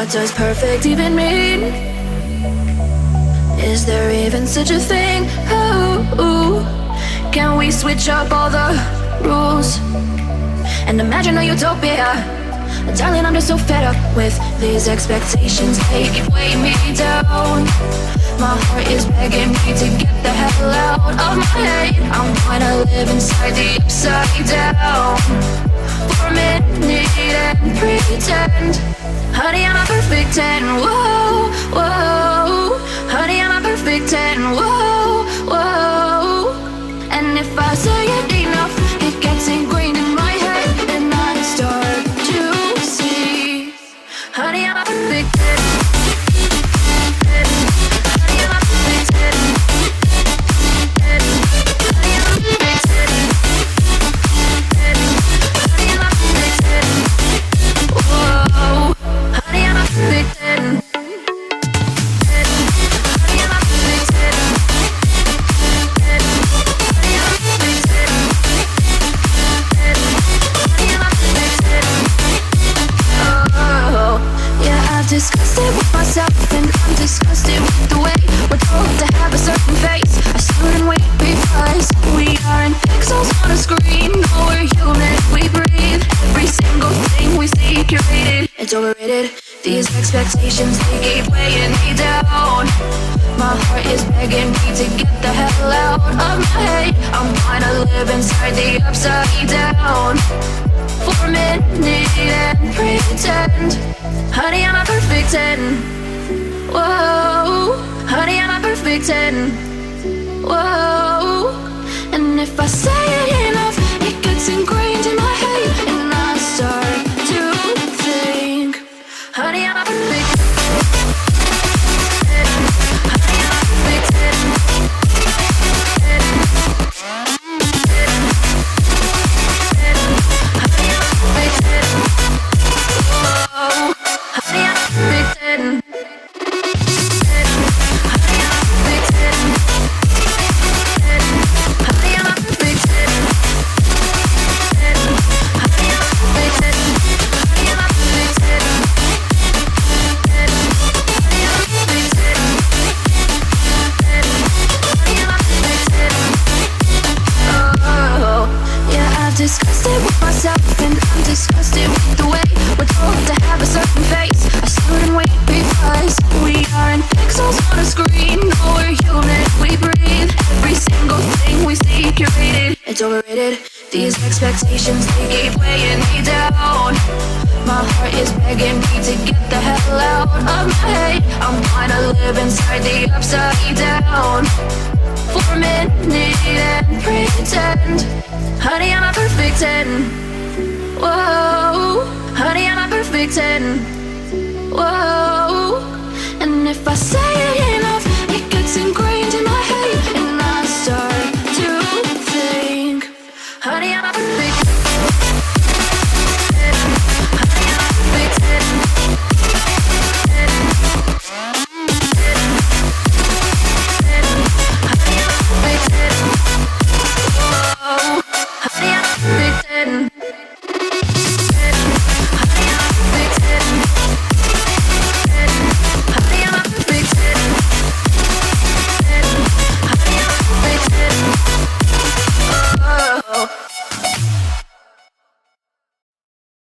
What does perfect even mean? Is there even such a thing? Oh, can we switch up all the rules and imagine a utopia? Darling, I'm just so fed up with these expectations. They keep weighing me down. My heart is begging me to get the hell out of my head. I'm gonna live inside the upside down for a minute and pretend. Honey, I'm a perfect 10. Whoa, whoa. Honey, I'm a perfect 10. Whoa, whoa. And if I say it enough, it gets ingrained in my head, and I start to see. Honey, I'm a perfect 10. Honey, I'm a perfect 10. Honey, I'm a perfect 10. Honey, I'm a perfect 10. Whoa. Honey, I'm a perfect 10. Disgusted with myself and I'm disgusted with the way we're told to have a certain face, a certain weight, because we aren't pixels on a screen. No, we're human, we breathe. Every single thing we see curated. It's overrated. These expectations, they keep weighing me down. My heart is begging me to get the hell out of my head. I'm gonna live inside the upside down for a minute and pretend. Honey, I'm a perfect 10. Whoa. Honey, I'm a perfect 10. Whoa. And if I say it enough, it gets ingrained in my head, and I start to think. Honey, I'm a perfect 10. Honey, I'm a perfect 10. Honey, I'm a perfect 10. Whoa. Honey, I'm a perfect 10. Honey, I'm a perfect 10. Honey, I'm a perfect 10. Honey, I'm a perfect 10. Honey, I'm a perfect 10. Honey, I'm a perfect 10. Honey, I'm a perfect 10. Oh, yeah, I've disgusted with myself and I'm disgusted with the way we're told to have a certain face, a certain weight, because we aren't pixels on a screen. No, we're human, we breathe. Every single thing we see curated. It's overrated. These expectations, they keep weighing me down. My heart is begging me to get the hell out of my head. I'm gonna live inside the upside down for a minute and pretend. Honey, I'm a perfect 10. Whoa. Honey, I'm a perfect 10. Whoa. And if I say it enough, it gets ingrained in my head, and I start to think. Honey, I'm a perfect